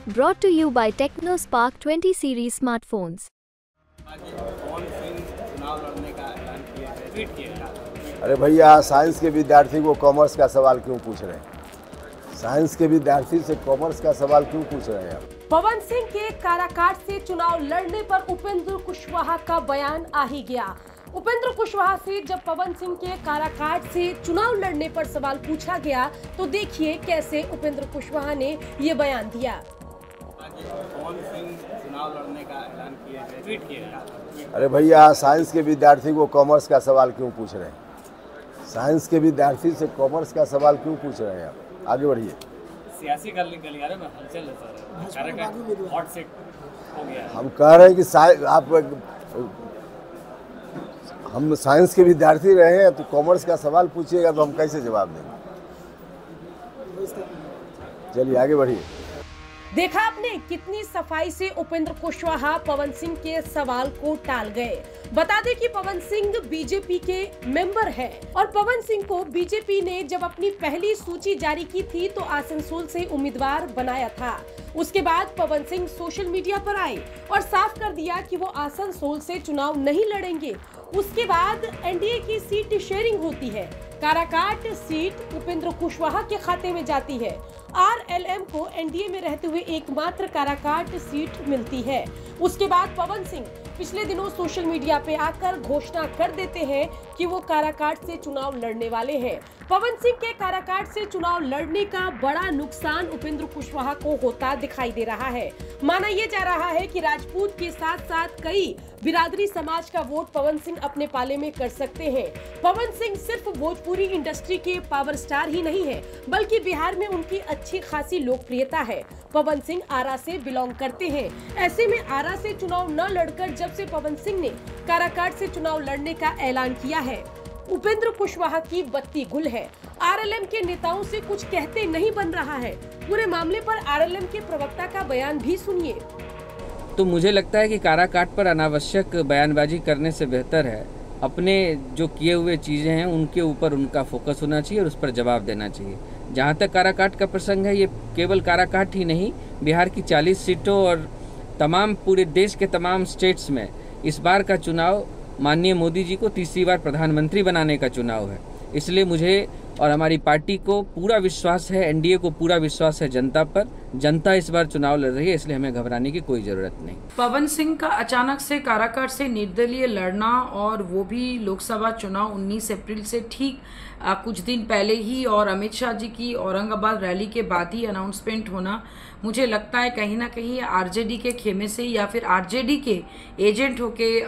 Brought to you by TechnoSpark 20 series smartphones. अरे भैया, science के विद्यार्थी को कॉमर्स का सवाल क्यों पूछ रहे हैं? साइंस के विद्यार्थी से कॉमर्स का सवाल क्यों पूछ रहे हैं आप? पवन सिंह के काराकाट से चुनाव लड़ने पर उपेंद्र कुशवाहा का बयान आ ही गया। उपेंद्र कुशवाहा से जब पवन सिंह के काराकाट से चुनाव लड़ने पर सवाल पूछा गया तो देखिए कैसे उपेंद्र कुशवाहा ने ये बयान दिया। पवन सिंह चुनाव लड़ने का ऐलान किए थे, ट्वीट किए। अरे भैया, साइंस के विद्यार्थी को कॉमर्स का सवाल क्यों पूछ रहे हैं? साइंस के विद्यार्थी से कॉमर्स का सवाल क्यों पूछ रहे हैं आप? आगे बढ़िए। सियासी गलियारे में हलचल है सर, हॉट सीट हो गया। हम कह रहे हैं कि हम साइंस के विद्यार्थी रहे हैं तो कॉमर्स का सवाल पूछिएगा तो हम कैसे जवाब देंगे? चलिए आगे बढ़िए। देखा आपने कितनी सफाई से उपेंद्र कुशवाहा पवन सिंह के सवाल को टाल गए। बता दें कि पवन सिंह बीजेपी के मेंबर हैं और पवन सिंह को बीजेपी ने जब अपनी पहली सूची जारी की थी तो आसनसोल से उम्मीदवार बनाया था। उसके बाद पवन सिंह सोशल मीडिया पर आए और साफ कर दिया कि वो आसनसोल से चुनाव नहीं लड़ेंगे। उसके बाद एनडीए की सीट शेयरिंग होती है। काराकाट सीट उपेंद्र कुशवाहा के खाते में जाती है। आरएलएम को एनडीए में रहते हुए एकमात्र काराकाट सीट मिलती है। उसके बाद पवन सिंह पिछले दिनों सोशल मीडिया पे आकर घोषणा कर देते हैं कि वो काराकाट से चुनाव लड़ने वाले हैं। पवन सिंह के काराकाट से चुनाव लड़ने का बड़ा नुकसान उपेंद्र कुशवाहा को होता दिखाई दे रहा है। माना यह जा रहा है कि राजपूत के साथ साथ कई बिरादरी समाज का वोट पवन सिंह अपने पाले में कर सकते हैं। पवन सिंह सिर्फ भोजपुरी इंडस्ट्री के पावर स्टार ही नहीं है, बल्कि बिहार में उनकी अच्छी खासी लोकप्रियता है। पवन सिंह आरा से बिलोंग करते हैं। ऐसे में आरा से चुनाव न लड़कर जब से पवन सिंह ने काराकाट से चुनाव लड़ने का ऐलान किया है, उपेंद्र कुशवाहा की बत्ती गुल है। आरएलएम के नेताओं से कुछ कहते नहीं बन रहा है। पूरे मामले पर आरएलएम के प्रवक्ता का बयान भी सुनिए। तो मुझे लगता है कि काराकाट पर अनावश्यक बयानबाजी करने से बेहतर है अपने जो किए हुए चीज़ें हैं उनके ऊपर उनका फोकस होना चाहिए और उस पर जवाब देना चाहिए। जहाँ तक काराकाट का प्रसंग है, ये केवल काराकाट ही नहीं, बिहार की 40 सीटों और तमाम पूरे देश के तमाम स्टेट्स में इस बार का चुनाव माननीय मोदी जी को तीसरी बार प्रधानमंत्री बनाने का चुनाव है। इसलिए मुझे और हमारी पार्टी को पूरा विश्वास है, एनडीए को पूरा विश्वास है जनता पर। जनता इस बार चुनाव लड़ रही है, इसलिए हमें घबराने की कोई जरूरत नहीं। पवन सिंह का अचानक से काराकाट से निर्दलीय लड़ना और वो भी लोकसभा चुनाव 19 अप्रैल से ठीक कुछ दिन पहले ही और अमित शाह जी की औरंगाबाद रैली के बाद ही अनाउंसमेंट होना, मुझे लगता है कहीं ना कहीं आरजेडी के खेमे से या फिर आरजेडी के एजेंट होके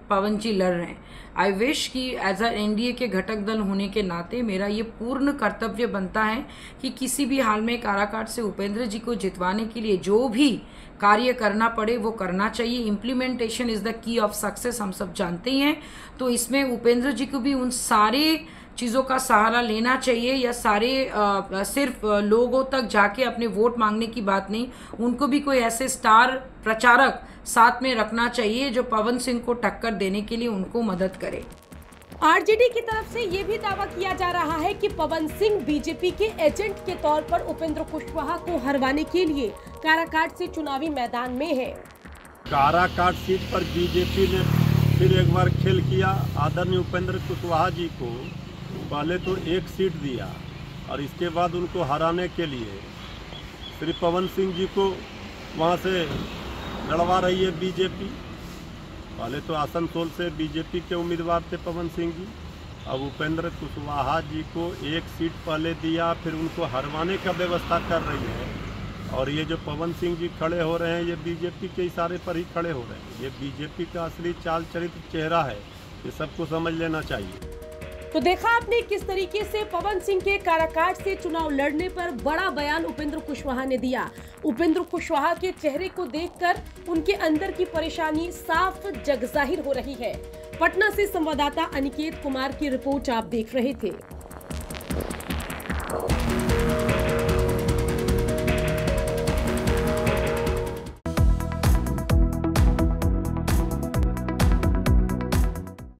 पवन जी लड़ रहे हैं। आई विश कि एज अ एनडीए के घटक दल होने के नाते मेरा ये पूर्ण कर्तव्य बनता है कि किसी भी हाल में काराकाट से उपेंद्र जी को जितवाने के लिए जो भी कार्य करना पड़े वो करना चाहिए। Implementation is the key of success, हम सब जानते ही हैं। तो इसमें उपेंद्र जी को भी उन सारे चीज़ों का सहारा लेना चाहिए या सारे सिर्फ लोगों तक जाके अपने वोट मांगने की बात नहीं, उनको भी कोई ऐसे स्टार प्रचारक साथ में रखना चाहिए जो पवन सिंह को टक्कर देने के लिए उनको मदद करे। आरजेडी की तरफ से ये भी दावा किया जा रहा है कि पवन सिंह बीजेपी के एजेंट के तौर पर उपेंद्र कुशवाहा को हरवाने के लिए काराकाट से चुनावी मैदान में है। काराकाट सीट पर बीजेपी ने फिर एक बार खेल किया। आदरणीय उपेंद्र कुशवाहा जी को पहले तो एक सीट दिया और इसके बाद उनको हराने के लिए श्री पवन सिंह जी को वहाँ से लड़वा रही है बीजेपी। पहले तो आसनसोल से बीजेपी के उम्मीदवार थे पवन सिंह जी, अब उपेंद्र कुशवाहा जी को एक सीट पहले दिया, फिर उनको हरवाने का व्यवस्था कर रही है। और ये जो पवन सिंह जी खड़े हो रहे हैं ये बीजेपी के इशारे पर ही खड़े हो रहे हैं। ये बीजेपी का असली चाल चरित्र चेहरा है, ये सबको समझ लेना चाहिए। तो देखा आपने किस तरीके से पवन सिंह के काराकाट से चुनाव लड़ने पर बड़ा बयान उपेंद्र कुशवाहा ने दिया। उपेंद्र कुशवाहा के चेहरे को देखकर उनके अंदर की परेशानी साफ जगजाहिर हो रही है। पटना से संवाददाता अनिकेत कुमार की रिपोर्ट आप देख रहे थे।